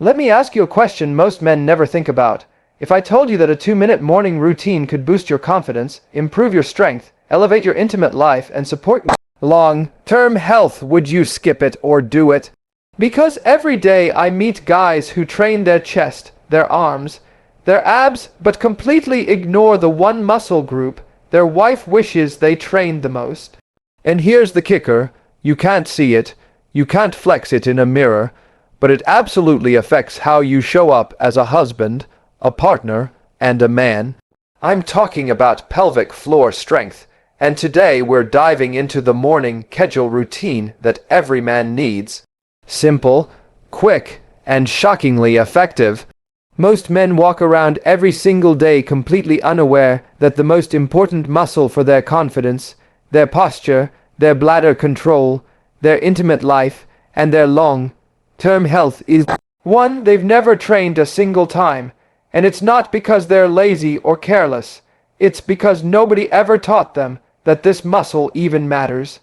Let me ask you a question most men never think about. If I told you that a 2-minute morning routine could boost your confidence, improve your strength, elevate your intimate life, and support your long-term health, would you skip it or do it? Because every day I meet guys who train their chest, their arms, their abs, but completely ignore the one muscle group their wife wishes they trained the most. And here's the kicker: you can't see it, you can't flex it in a mirror, but it absolutely affects how you show up as a husband, a partner, and a man. I'm talking about pelvic floor strength, and today we're diving into the morning Kegel routine that every man needs. Simple, quick, and shockingly effective. Most men walk around every single day completely unaware that the most important muscle for their confidence, their posture, their bladder control, their intimate life, and their long-term health is one they've never trained a single time. And it's not because they're lazy or careless. It's because nobody ever taught them that this muscle even matters.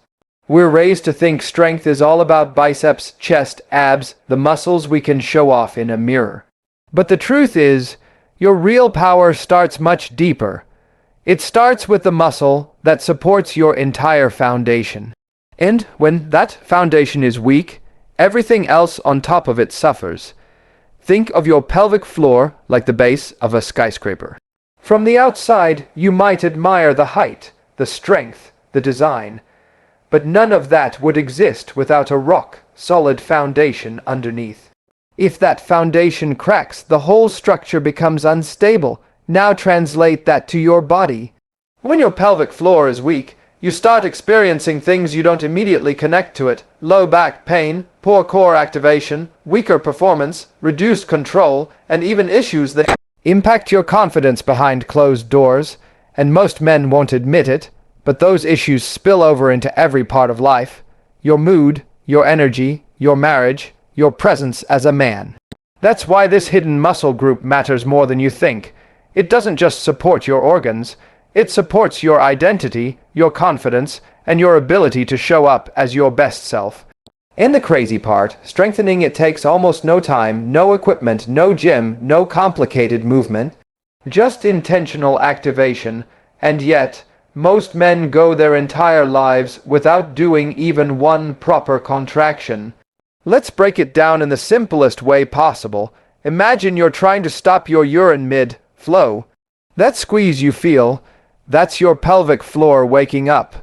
We're raised to think strength is all about biceps, chest, abs, the muscles we can show off in a mirror. But the truth is, your real power starts much deeper. It starts with the muscle that supports your entire foundation. And when that foundation is weak, everything else on top of it suffers. Think of your pelvic floor like the base of a skyscraper. From the outside, you might admire the height, the strength, the design, but none of that would exist without a rock-solid foundation underneath. If that foundation cracks, the whole structure becomes unstable. Now translate that to your body. When your pelvic floor is weak, you start experiencing things you don't immediately connect to it: low back pain, poor core activation, weaker performance, reduced control, and even issues that impact your confidence behind closed doors. And most men won't admit it, but those issues spill over into every part of life: your mood, your energy, your marriage, your presence as a man. That's why this hidden muscle group matters more than you think. It doesn't just support your organs, it supports your identity, your confidence, and your ability to show up as your best self. And the crazy part, strengthening it takes almost no time, no equipment, no gym, no complicated movement, just intentional activation. And yet, most men go their entire lives without doing even one proper contraction. Let's break it down in the simplest way possible. Imagine you're trying to stop your urine mid-flow. That squeeze you feel, that's your pelvic floor waking up.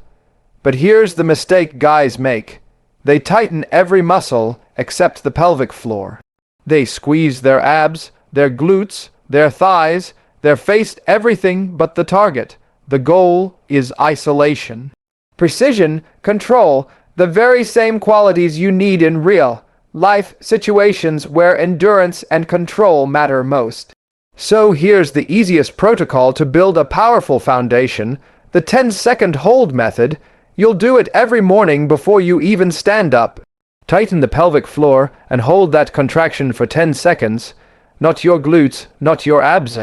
But here's the mistake guys make. They tighten every muscle except the pelvic floor. They squeeze their abs, their glutes, their thighs, their face, everything but the target. The goal is isolation. Precision, control, the very same qualities you need in real life situations where endurance and control matter most. So here's the easiest protocol to build a powerful foundation, the 10-second hold method. You'll do it every morning before you even stand up. Tighten the pelvic floor and hold that contraction for 10 seconds. Not your glutes, not your abs,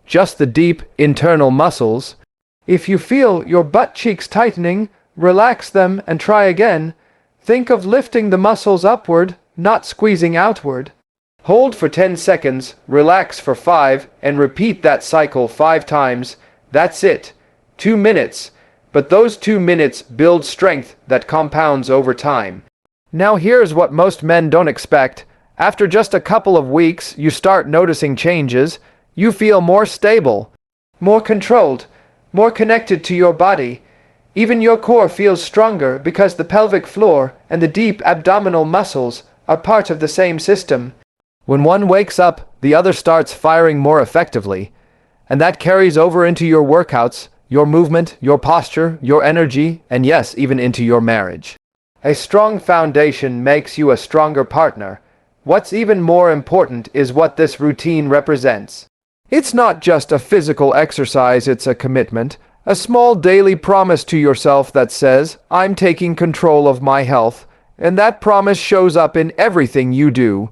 just the deep internal muscles. If you feel your butt cheeks tightening, relax them and try again. Think of lifting the muscles upward, not squeezing outward. Hold for 10 seconds, relax for 5, and repeat that cycle 5 times. That's it. 2 minutes. But those 2 minutes build strength that compounds over time. Now here's what most men don't expect. After just a couple of weeks, you start noticing changes. You feel more stable, more controlled, more connected to your body. Even your core feels stronger because the pelvic floor and the deep abdominal muscles are part of the same system. When one wakes up, the other starts firing more effectively, and that carries over into your workouts, your movement, your posture, your energy, and yes, even into your marriage. A strong foundation makes you a stronger partner. What's even more important is what this routine represents. It's not just a physical exercise, it's a commitment, a small daily promise to yourself that says, I'm taking control of my health, and that promise shows up in everything you do.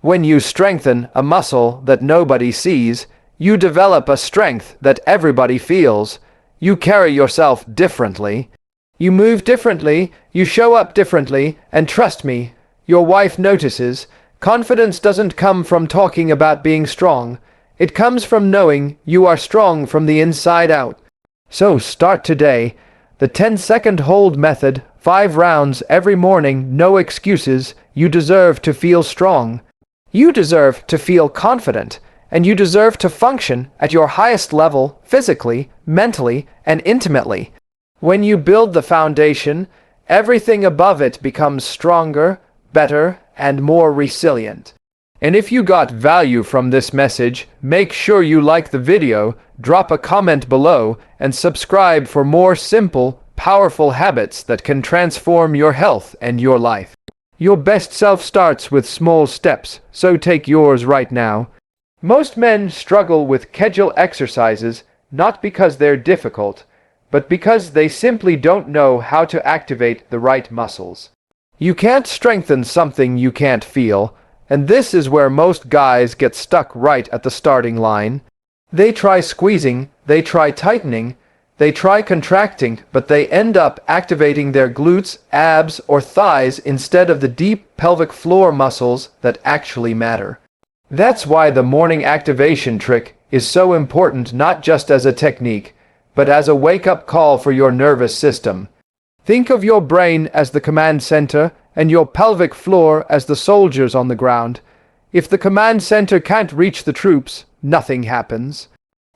When you strengthen a muscle that nobody sees, you develop a strength that everybody feels. You carry yourself differently. You move differently, you show up differently, and trust me, your wife notices. Confidence doesn't come from talking about being strong. It comes from knowing you are strong from the inside out. So start today. The 10-second hold method, 5 rounds every morning, no excuses. You deserve to feel strong. You deserve to feel confident. And you deserve to function at your highest level, physically, mentally, and intimately. When you build the foundation, everything above it becomes stronger, better, and more resilient. And if you got value from this message, make sure you like the video, drop a comment below, and subscribe for more simple, powerful habits that can transform your health and your life. Your best self starts with small steps, so take yours right now. Most men struggle with Kegel exercises not because they're difficult, but because they simply don't know how to activate the right muscles. You can't strengthen something you can't feel, and this is where most guys get stuck right at the starting line. They try squeezing, they try tightening, they try contracting, but they end up activating their glutes, abs, or thighs instead of the deep pelvic floor muscles that actually matter. That's why the morning activation trick is so important, not just as a technique, but as a wake-up call for your nervous system. Think of your brain as the command center and your pelvic floor as the soldiers on the ground. If the command center can't reach the troops, nothing happens.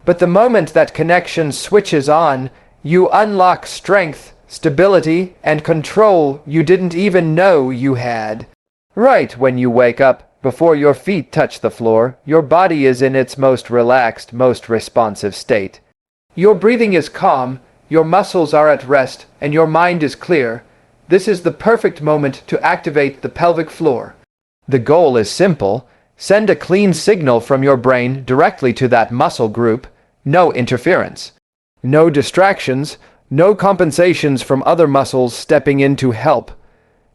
But the moment that connection switches on, you unlock strength, stability, and control you didn't even know you had. Right when you wake up, before your feet touch the floor, your body is in its most relaxed, most responsive state. Your breathing is calm, your muscles are at rest, and your mind is clear. This is the perfect moment to activate the pelvic floor. The goal is simple. Send a clean signal from your brain directly to that muscle group. No interference. No distractions. No compensations from other muscles stepping in to help.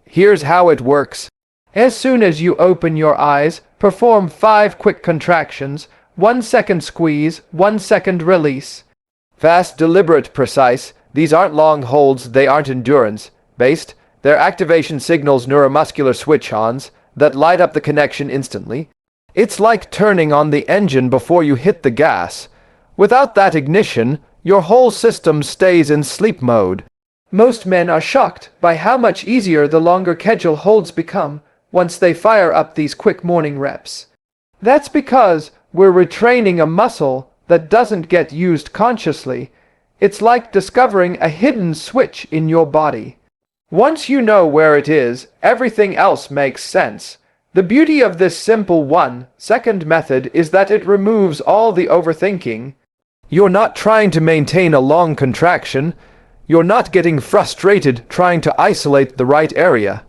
Here's how it works. As soon as you open your eyes, perform 5 quick contractions, 1 second squeeze, 1 second release. Fast, deliberate, precise. These aren't long holds, they aren't endurance-based. They're activation signals, neuromuscular switch-ons that light up the connection instantly. It's like turning on the engine before you hit the gas. Without that ignition, your whole system stays in sleep mode. Most men are shocked by how much easier the longer Kegel holds become once they fire up these quick morning reps. That's because we're retraining a muscle that doesn't get used consciously. It's like discovering a hidden switch in your body. Once you know where it is, everything else makes sense. The beauty of this simple 1-second method is that it removes all the overthinking. You're not trying to maintain a long contraction. You're not getting frustrated trying to isolate the right area.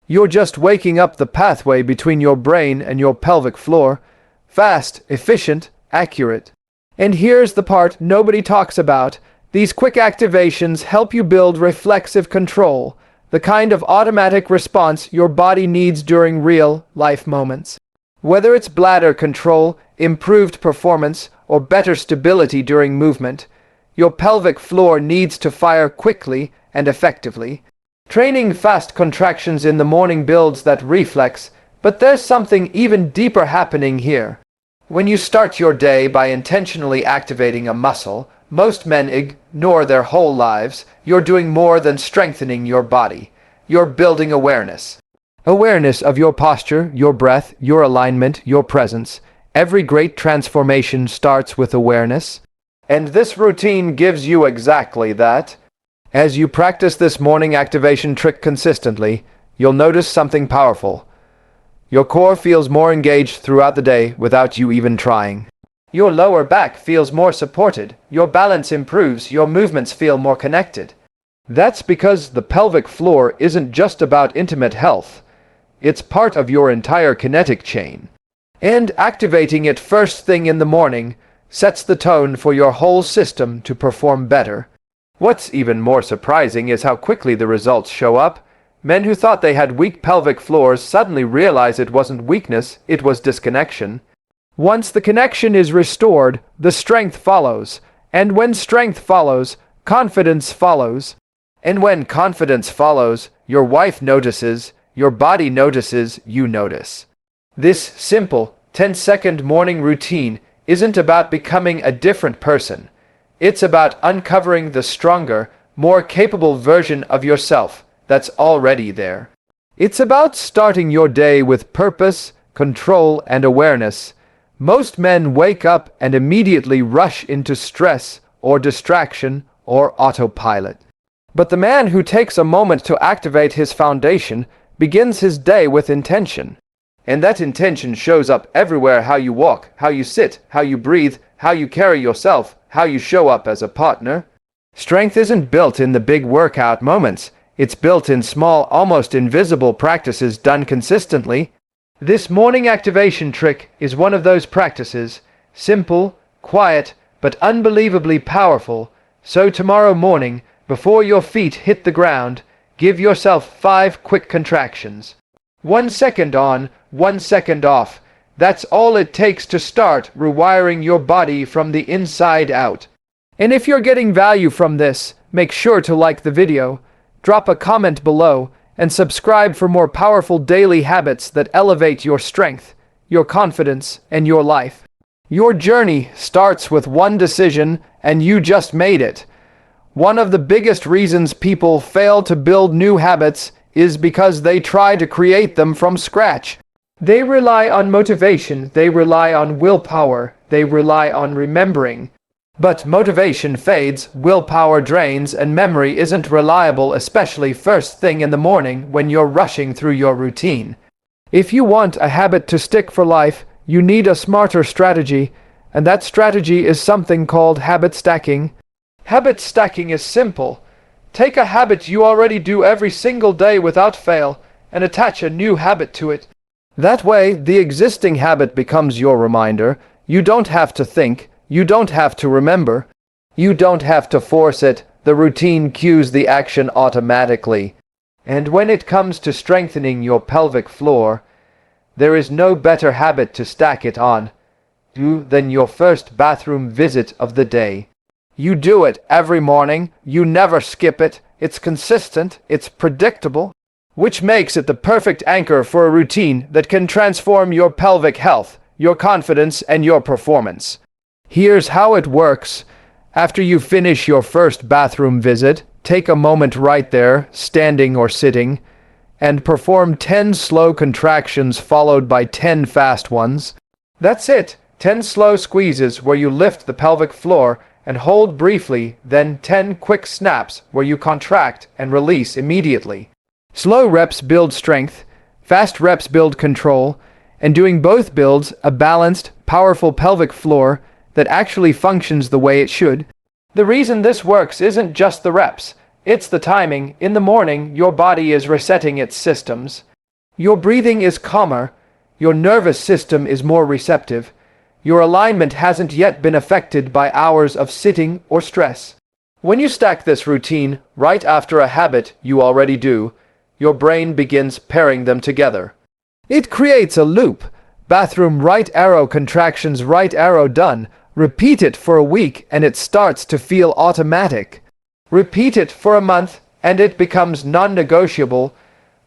You're just waking up the pathway between your brain and your pelvic floor. Fast, efficient, accurate. And here's the part nobody talks about. These quick activations help you build reflexive control, the kind of automatic response your body needs during real-life moments. Whether it's bladder control, improved performance, or better stability during movement, your pelvic floor needs to fire quickly and effectively. Training fast contractions in the morning builds that reflex, but there's something even deeper happening here. When you start your day by intentionally activating a muscle, most men ignore their whole lives. You're doing more than strengthening your body. You're building awareness. Awareness of your posture, your breath, your alignment, your presence. Every great transformation starts with awareness. And this routine gives you exactly that. As you practice this morning activation trick consistently, you'll notice something powerful. Your core feels more engaged throughout the day without you even trying. Your lower back feels more supported, your balance improves, your movements feel more connected. That's because the pelvic floor isn't just about intimate health. It's part of your entire kinetic chain. And activating it first thing in the morning sets the tone for your whole system to perform better. What's even more surprising is how quickly the results show up. Men who thought they had weak pelvic floors suddenly realize it wasn't weakness, it was disconnection. Once the connection is restored, the strength follows. And when strength follows, confidence follows. And when confidence follows, your wife notices, your body notices, you notice. This simple 10-second morning routine isn't about becoming a different person. It's about uncovering the stronger, more capable version of yourself that's already there. It's about starting your day with purpose, control, and awareness. Most men wake up and immediately rush into stress or distraction or autopilot. But the man who takes a moment to activate his foundation begins his day with intention. And that intention shows up everywhere: how you walk, how you sit, how you breathe, how you carry yourself, how you show up as a partner. Strength isn't built in the big workout moments. It's built in small, almost invisible practices done consistently. This morning activation trick is one of those practices. Simple, quiet, but unbelievably powerful. So tomorrow morning, before your feet hit the ground, give yourself 5 quick contractions. 1 second on, 1 second off. That's all it takes to start rewiring your body from the inside out. And if you're getting value from this, make sure to like the video, drop a comment below, and subscribe for more powerful daily habits that elevate your strength, your confidence, and your life. Your journey starts with one decision, and you just made it. One of the biggest reasons people fail to build new habits is because they try to create them from scratch. They rely on motivation, they rely on willpower, they rely on remembering. But motivation fades, willpower drains, and memory isn't reliable, especially first thing in the morning when you're rushing through your routine. If you want a habit to stick for life, you need a smarter strategy, and that strategy is something called habit stacking. Habit stacking is simple. Take a habit you already do every single day without fail, and attach a new habit to it. That way, the existing habit becomes your reminder. You don't have to think. You don't have to remember. You don't have to force it. The routine cues the action automatically. And when it comes to strengthening your pelvic floor, there is no better habit to stack it on than your first bathroom visit of the day. You do it every morning. You never skip it. It's consistent. It's predictable, which makes it the perfect anchor for a routine that can transform your pelvic health, your confidence, and your performance. Here's how it works. After you finish your first bathroom visit, take a moment right there, standing or sitting, and perform 10 slow contractions followed by 10 fast ones. That's it. 10 slow squeezes where you lift the pelvic floor and hold briefly, then 10 quick snaps where you contract and release immediately. Slow reps build strength, fast reps build control, and doing both builds a balanced, powerful pelvic floor that actually functions the way it should. The reason this works isn't just the reps, it's the timing. In the morning, your body is resetting its systems. Your breathing is calmer, your nervous system is more receptive, your alignment hasn't yet been affected by hours of sitting or stress. When you stack this routine right after a habit you already do, your brain begins pairing them together. It creates a loop. Bathroom right arrow contractions right arrow done. Repeat it for a week and it starts to feel automatic. Repeat it for a month and it becomes non-negotiable.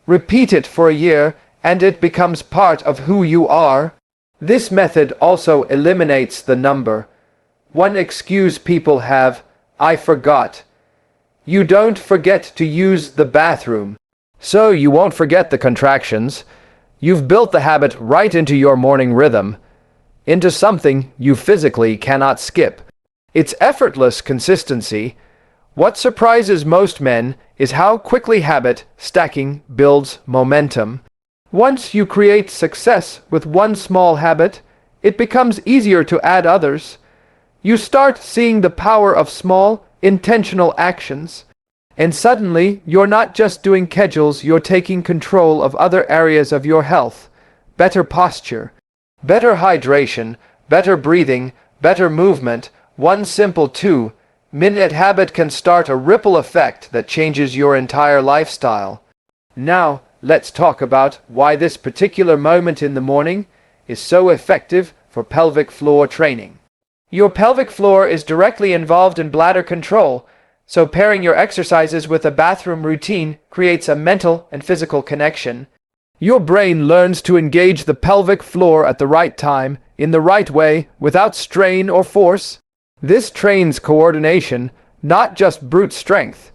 Repeat it for a year and it becomes part of who you are. This method also eliminates the number. One excuse people have: I forgot. You don't forget to use the bathroom, so you won't forget the contractions. You've built the habit right into your morning rhythm, into something you physically cannot skip. It's effortless consistency. What surprises most men is how quickly habit stacking builds momentum. Once you create success with one small habit, it becomes easier to add others. You start seeing the power of small, intentional actions. And suddenly, you're not just doing Kegels, you're taking control of other areas of your health. Better posture, better hydration, better breathing, better movement. One simple 2-minute habit can start a ripple effect that changes your entire lifestyle. Now, let's talk about why this particular moment in the morning is so effective for pelvic floor training. Your pelvic floor is directly involved in bladder control, so pairing your exercises with a bathroom routine creates a mental and physical connection. Your brain learns to engage the pelvic floor at the right time, in the right way, without strain or force. This trains coordination, not just brute strength.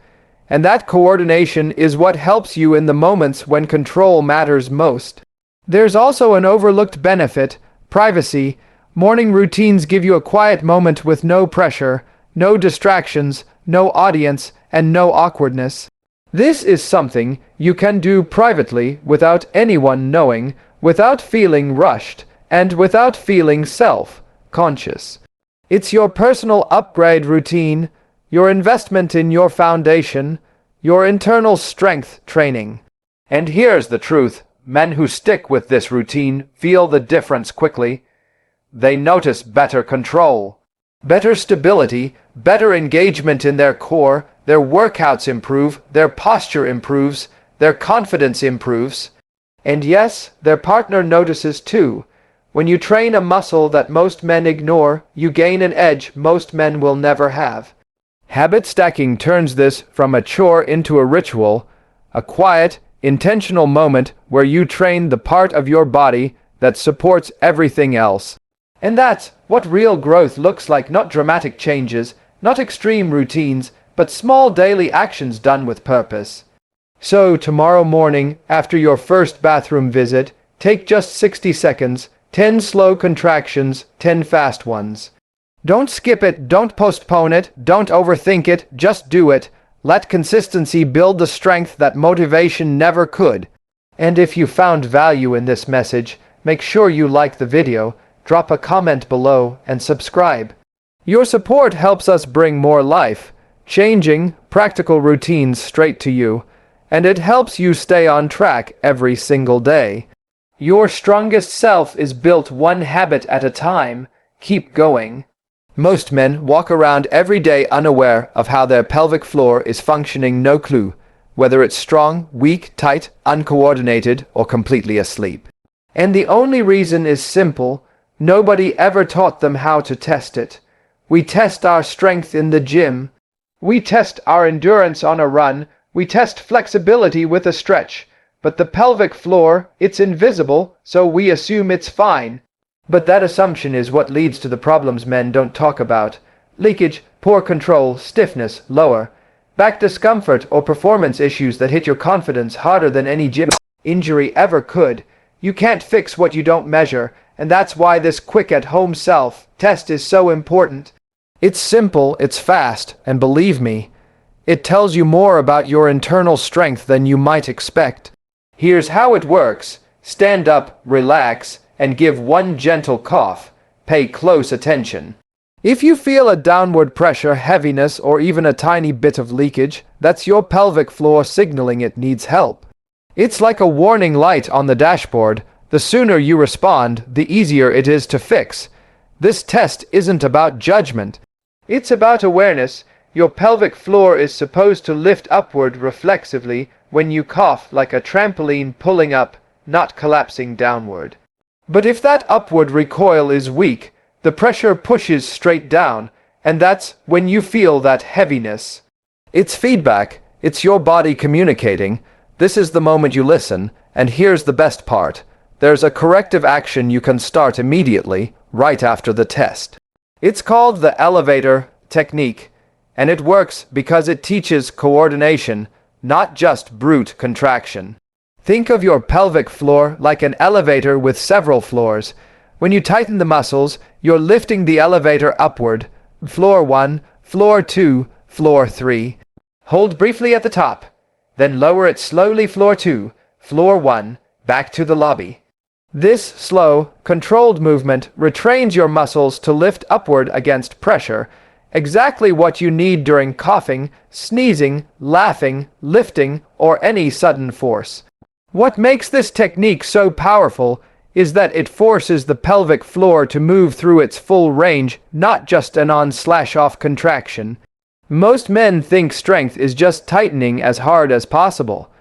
And that coordination is what helps you in the moments when control matters most. There's also an overlooked benefit: privacy. Morning routines give you a quiet moment with no pressure, no distractions, no audience, and no awkwardness. This is something you can do privately without anyone knowing, without feeling rushed, and without feeling self-conscious. It's your personal upgrade routine, your investment in your foundation, your internal strength training. And here's the truth: men who stick with this routine feel the difference quickly. They notice better control, better stability, better engagement in their core. Their workouts improve, their posture improves, their confidence improves. And yes, their partner notices too. When you train a muscle that most men ignore, you gain an edge most men will never have. Habit stacking turns this from a chore into a ritual, a quiet, intentional moment where you train the part of your body that supports everything else. And that's what real growth looks like: not dramatic changes, not extreme routines, but small daily actions done with purpose. So tomorrow morning, after your first bathroom visit, take just 60 seconds, 10 slow contractions, 10 fast ones. Don't skip it, don't postpone it, don't overthink it, just do it. Let consistency build the strength that motivation never could. And if you found value in this message, make sure you like the video, drop a comment below, and subscribe. Your support helps us bring more life-changing, practical routines straight to you, and it helps you stay on track every single day. Your strongest self is built one habit at a time. Keep going. Most men walk around every day unaware of how their pelvic floor is functioning, no clue, whether it's strong, weak, tight, uncoordinated, or completely asleep. And the only reason is simple: nobody ever taught them how to test it. We test our strength in the gym. We test our endurance on a run. We test flexibility with a stretch. But the pelvic floor, it's invisible, so we assume it's fine. But that assumption is what leads to the problems men don't talk about: leakage, poor control, stiffness, lower back discomfort, or performance issues that hit your confidence harder than any gym injury ever could. You can't fix what you don't measure, and that's why this quick at-home self-test is so important. It's simple, it's fast, and believe me, it tells you more about your internal strength than you might expect. Here's how it works: stand up, relax, and give one gentle cough. Pay close attention. If you feel a downward pressure, heaviness, or even a tiny bit of leakage, that's your pelvic floor signaling it needs help. It's like a warning light on the dashboard. The sooner you respond, the easier it is to fix. This test isn't about judgment. It's about awareness. Your pelvic floor is supposed to lift upward reflexively when you cough, like a trampoline pulling up, not collapsing downward. But if that upward recoil is weak, the pressure pushes straight down, and that's when you feel that heaviness. It's feedback. It's your body communicating. This is the moment you listen, and here's the best part: there's a corrective action you can start immediately, right after the test. It's called the elevator technique, and it works because it teaches coordination, not just brute contraction. Think of your pelvic floor like an elevator with several floors. When you tighten the muscles, you're lifting the elevator upward. Floor 1, floor 2, floor 3. Hold briefly at the top, then lower it slowly. Floor 2, floor 1, back to the lobby. This slow, controlled movement retrains your muscles to lift upward against pressure, exactly what you need during coughing, sneezing, laughing, lifting, or any sudden force. What makes this technique so powerful is that it forces the pelvic floor to move through its full range, not just an on/off contraction. Most men think strength is just tightening as hard as possible,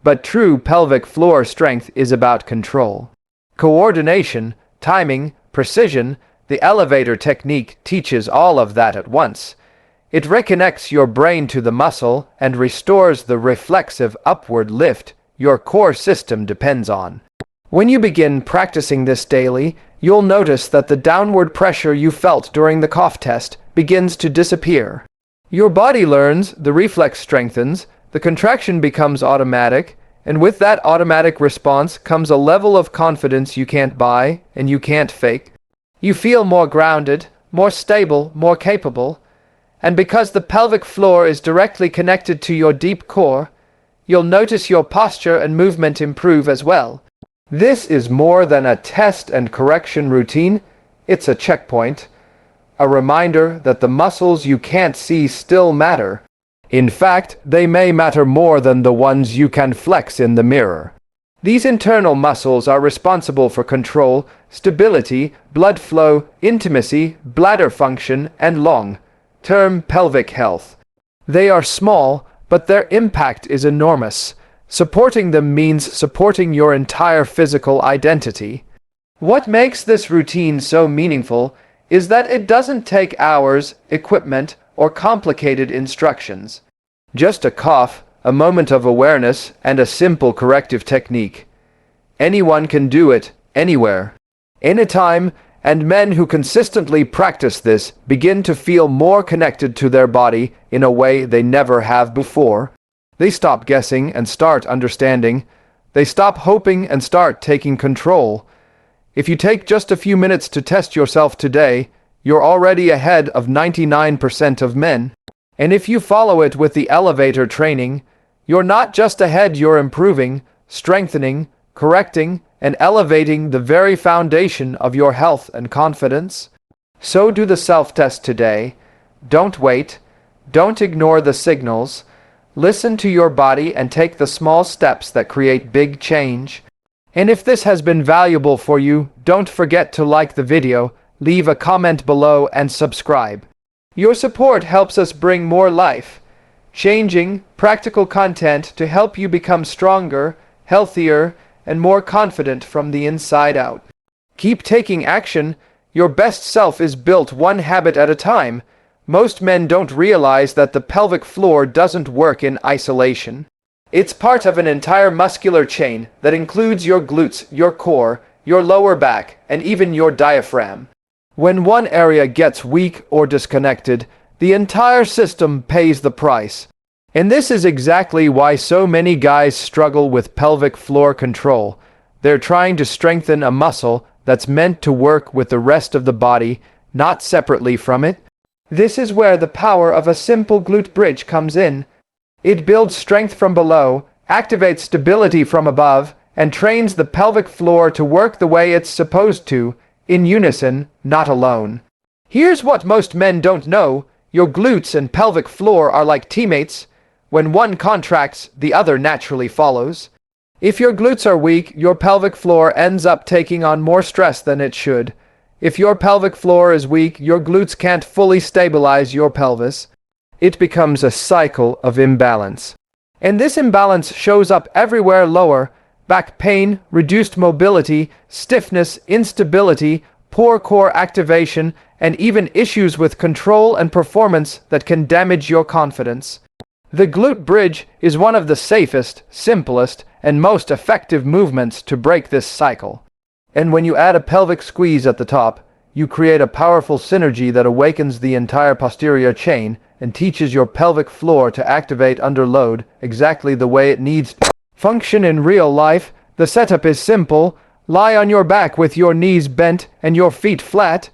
but true pelvic floor strength is about control. Coordination, timing, precision. The elevator technique teaches all of that at once. It reconnects your brain to the muscle and restores the reflexive upward lift your core system depends on. When you begin practicing this daily, you'll notice that the downward pressure you felt during the cough test begins to disappear. Your body learns, the reflex strengthens, the contraction becomes automatic, and with that automatic response comes a level of confidence you can't buy and you can't fake. You feel more grounded, more stable, more capable, and because the pelvic floor is directly connected to your deep core, you'll notice your posture and movement improve as well. This is more than a test and correction routine, it's a checkpoint, a reminder that the muscles you can't see still matter. In fact, they may matter more than the ones you can flex in the mirror. These internal muscles are responsible for control, stability, blood flow, intimacy, bladder function, and long-term pelvic health. They are small, but their impact is enormous. Supporting them means supporting your entire physical identity. What makes this routine so meaningful is that it doesn't take hours, equipment, or complicated instructions. Just a cough, a moment of awareness, and a simple corrective technique. Anyone can do it, anywhere, anytime, and men who consistently practice this begin to feel more connected to their body in a way they never have before. They stop guessing and start understanding. They stop hoping and start taking control. If you take just a few minutes to test yourself today, you're already ahead of 99% of men. And if you follow it with the elevator training, you're not just ahead, you're improving, strengthening, correcting, and elevating the very foundation of your health and confidence. So do the self-test today. Don't wait. Don't ignore the signals. Listen to your body and take the small steps that create big change. And if this has been valuable for you, don't forget to like the video, leave a comment below, and subscribe. Your support helps us bring more life-changing, practical content to help you become stronger, healthier, and more confident from the inside out. Keep taking action. Your best self is built one habit at a time. Most men don't realize that the pelvic floor doesn't work in isolation. It's part of an entire muscular chain that includes your glutes, your core, your lower back, and even your diaphragm. When one area gets weak or disconnected, the entire system pays the price. And this is exactly why so many guys struggle with pelvic floor control. They're trying to strengthen a muscle that's meant to work with the rest of the body, not separately from it. This is where the power of a simple glute bridge comes in. It builds strength from below, activates stability from above, and trains the pelvic floor to work the way it's supposed to, in unison, not alone. Here's what most men don't know. Your glutes and pelvic floor are like teammates. When one contracts, the other naturally follows. If your glutes are weak, your pelvic floor ends up taking on more stress than it should. If your pelvic floor is weak, your glutes can't fully stabilize your pelvis. It becomes a cycle of imbalance. And this imbalance shows up everywhere: lower back pain, reduced mobility, stiffness, instability, poor core activation, and even issues with control and performance that can damage your confidence. The glute bridge is one of the safest, simplest, and most effective movements to break this cycle. And when you add a pelvic squeeze at the top, you create a powerful synergy that awakens the entire posterior chain and teaches your pelvic floor to activate under load exactly the way it needs to function in real life. The setup is simple. Lie on your back with your knees bent and your feet flat.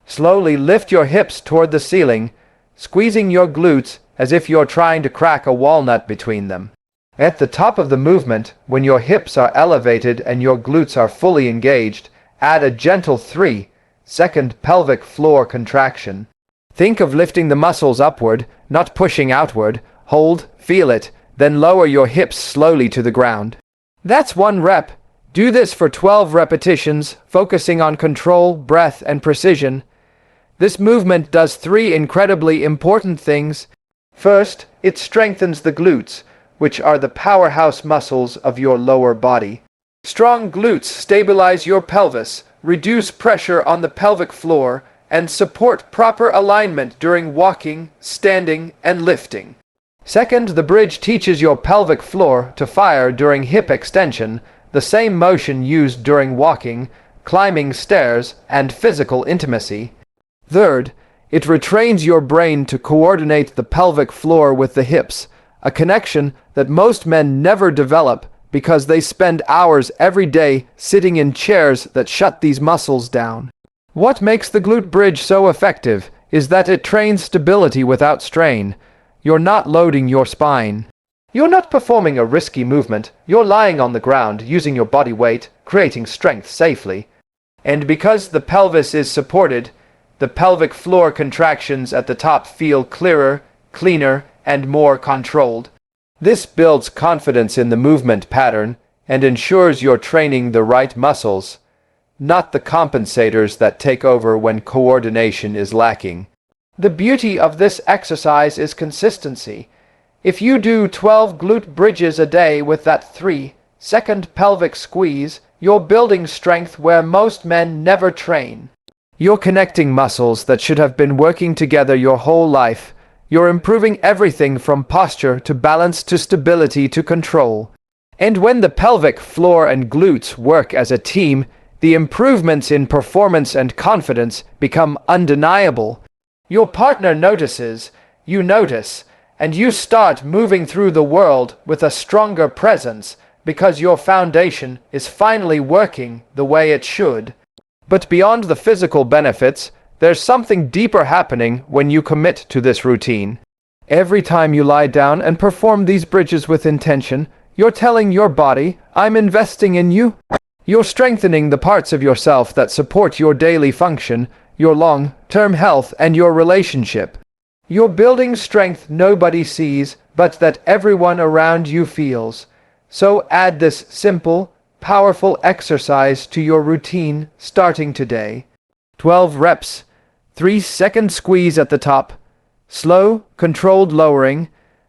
Slowly lift your hips toward the ceiling, squeezing your glutes as if you're trying to crack a walnut between them. At the top of the movement, when your hips are elevated and your glutes are fully engaged, add a gentle 3-second pelvic floor contraction. Think of lifting the muscles upward, not pushing outward. Hold, feel it, then lower your hips slowly to the ground. That's 1 rep. Do this for 12 repetitions, focusing on control, breath, and precision. This movement does 3 incredibly important things. First, it strengthens the glutes, which are the powerhouse muscles of your lower body. Strong glutes stabilize your pelvis, reduce pressure on the pelvic floor, and support proper alignment during walking, standing, and lifting. Second, the bridge teaches your pelvic floor to fire during hip extension, the same motion used during walking, climbing stairs, and physical intimacy. Third, it retrains your brain to coordinate the pelvic floor with the hips, a connection that most men never develop because they spend hours every day sitting in chairs that shut these muscles down. What makes the glute bridge so effective is that it trains stability without strain. You're not loading your spine. You're not performing a risky movement. You're lying on the ground using your body weight, creating strength safely. And because the pelvis is supported, the pelvic floor contractions at the top feel clearer, cleaner, and more controlled. This builds confidence in the movement pattern and ensures you're training the right muscles, not the compensators that take over when coordination is lacking. The beauty of this exercise is consistency. If you do 12 glute bridges a day with that 3-second pelvic squeeze, you're building strength where most men never train. You're connecting muscles that should have been working together your whole life. You're improving everything from posture to balance to stability to control. And when the pelvic floor and glutes work as a team, the improvements in performance and confidence become undeniable. Your partner notices, you notice, and you start moving through the world with a stronger presence because your foundation is finally working the way it should. But beyond the physical benefits, there's something deeper happening when you commit to this routine. Every time you lie down and perform these bridges with intention, you're telling your body, I'm investing in you. You're strengthening the parts of yourself that support your daily function, your long-term health, and your relationship. You're building strength nobody sees, but that everyone around you feels. So add this simple, powerful exercise to your routine starting today. 12 reps, 3-second squeeze at the top, slow, controlled lowering.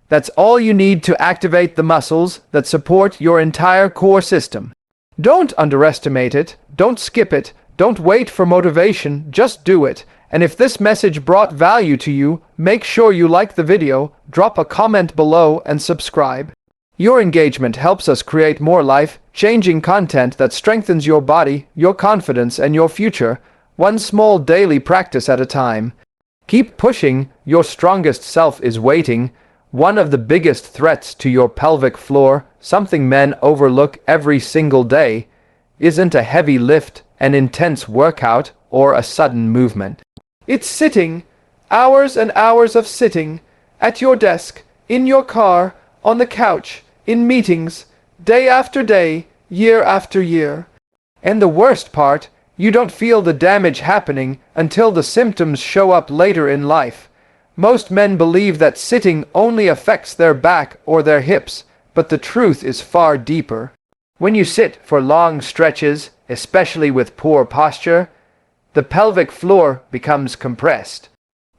That's all you need to activate the muscles that support your entire core system. Don't underestimate it, don't skip it, don't wait for motivation, just do it. And if this message brought value to you, make sure you like the video, drop a comment below, and subscribe. Your engagement helps us create more life-changing content that strengthens your body, your confidence, and your future, one small daily practice at a time. Keep pushing, your strongest self is waiting. One of the biggest threats to your pelvic floor, something men overlook every single day, isn't a heavy lift, an intense workout, or a sudden movement. It's sitting, hours and hours of sitting, at your desk, in your car, on the couch, in meetings, day after day, year after year. And the worst part, you don't feel the damage happening until the symptoms show up later in life. Most men believe that sitting only affects their back or their hips, but the truth is far deeper. When you sit for long stretches, especially with poor posture, the pelvic floor becomes compressed.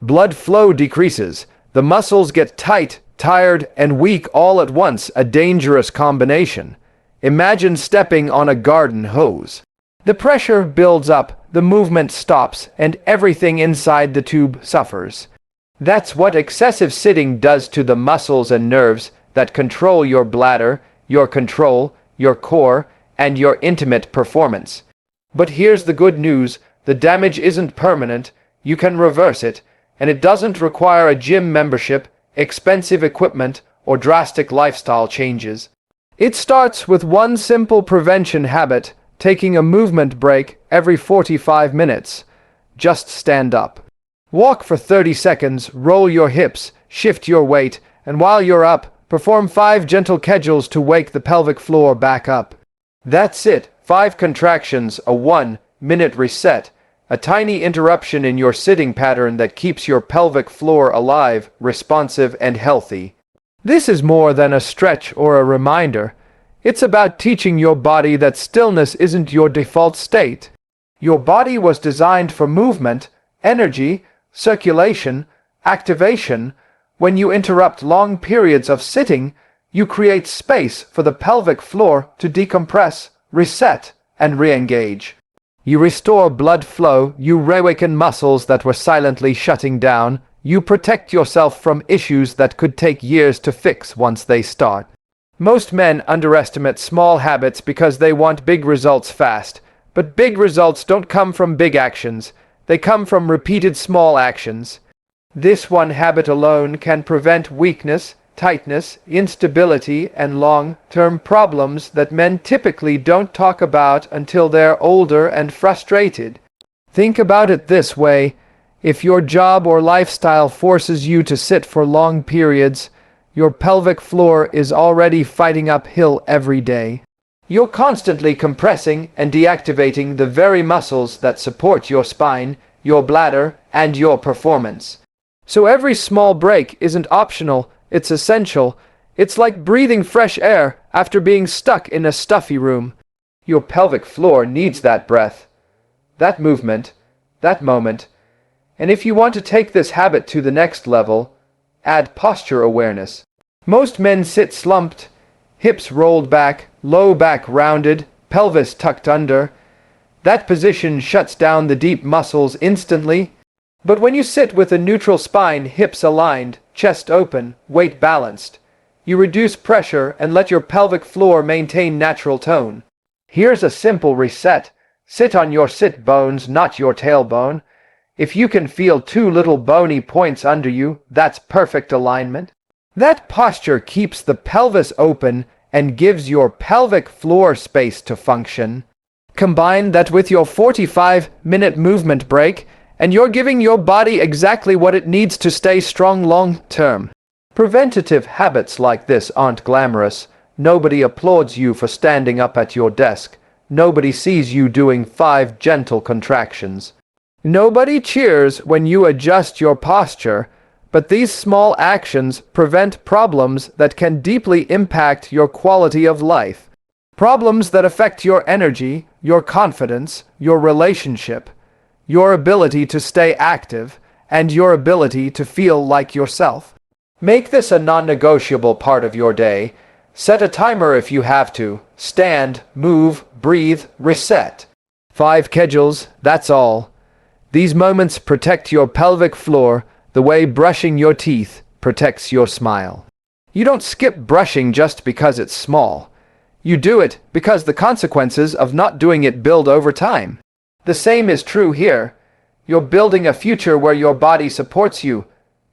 Blood flow decreases, the muscles get tight, tired, and weak all at once, a dangerous combination. Imagine stepping on a garden hose. The pressure builds up, the movement stops, and everything inside the tube suffers. That's what excessive sitting does to the muscles and nerves that control your bladder, your control, your core, and your intimate performance. But here's the good news, the damage isn't permanent, you can reverse it, and it doesn't require a gym membership, expensive equipment, or drastic lifestyle changes. It starts with one simple prevention habit, taking a movement break every 45 minutes. Just stand up. Walk for 30 seconds, roll your hips, shift your weight, and while you're up, perform 5 gentle Kegels to wake the pelvic floor back up. That's it, 5 contractions, a 1-minute reset, a tiny interruption in your sitting pattern that keeps your pelvic floor alive, responsive, and healthy. This is more than a stretch or a reminder. It's about teaching your body that stillness isn't your default state. Your body was designed for movement, energy, circulation, activation. When you interrupt long periods of sitting, you create space for the pelvic floor to decompress, reset, and re-engage. You restore blood flow, you reawaken muscles that were silently shutting down, You protect yourself from issues that could take years to fix once they start. Most men underestimate small habits because they want big results fast, but big results don't come from big actions. They come from repeated small actions. This one habit alone can prevent weakness, tightness, instability, and long-term problems that men typically don't talk about until they're older and frustrated. Think about it this way. If your job or lifestyle forces you to sit for long periods, your pelvic floor is already fighting uphill every day. You're constantly compressing and deactivating the very muscles that support your spine, your bladder, and your performance. So every small break isn't optional, it's essential. It's like breathing fresh air after being stuck in a stuffy room. Your pelvic floor needs that breath, that movement, that moment. And if you want to take this habit to the next level, add posture awareness. Most men sit slumped, hips rolled back, low back rounded, pelvis tucked under. That position shuts down the deep muscles instantly. But when you sit with a neutral spine, hips aligned, chest open, weight balanced, you reduce pressure and let your pelvic floor maintain natural tone. Here's a simple reset. Sit on your sit bones, not your tailbone. If you can feel two little bony points under you, that's perfect alignment. That posture keeps the pelvis open and gives your pelvic floor space to function. Combine that with your 45-minute movement break, and you're giving your body exactly what it needs to stay strong long-term. Preventative habits like this aren't glamorous. Nobody applauds you for standing up at your desk. Nobody sees you doing 5 gentle contractions. Nobody cheers when you adjust your posture, but these small actions prevent problems that can deeply impact your quality of life. Problems that affect your energy, your confidence, your relationship, your ability to stay active, and your ability to feel like yourself. Make this a non-negotiable part of your day. Set a timer if you have to. Stand, move, breathe, reset. 5 Kegels, that's all. These moments protect your pelvic floor the way brushing your teeth protects your smile. You don't skip brushing just because it's small. You do it because the consequences of not doing it build over time. The same is true here. You're building a future where your body supports you,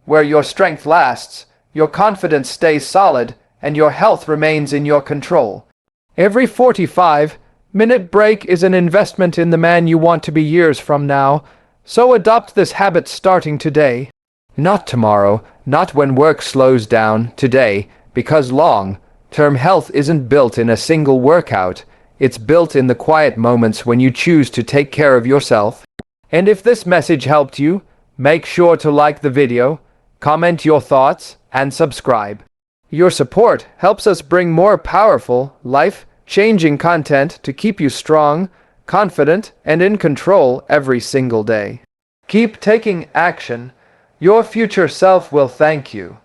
where your strength lasts, your confidence stays solid, and your health remains in your control. Every 45-minute break is an investment in the man you want to be years from now, so adopt this habit starting today. Not tomorrow, not when work slows down, today, because long-term health isn't built in a single workout. It's built in the quiet moments when you choose to take care of yourself. And if this message helped you, make sure to like the video, comment your thoughts, and subscribe. Your support helps us bring more powerful, life-changing content to keep you strong, confident, and in control every single day. Keep taking action. Your future self will thank you.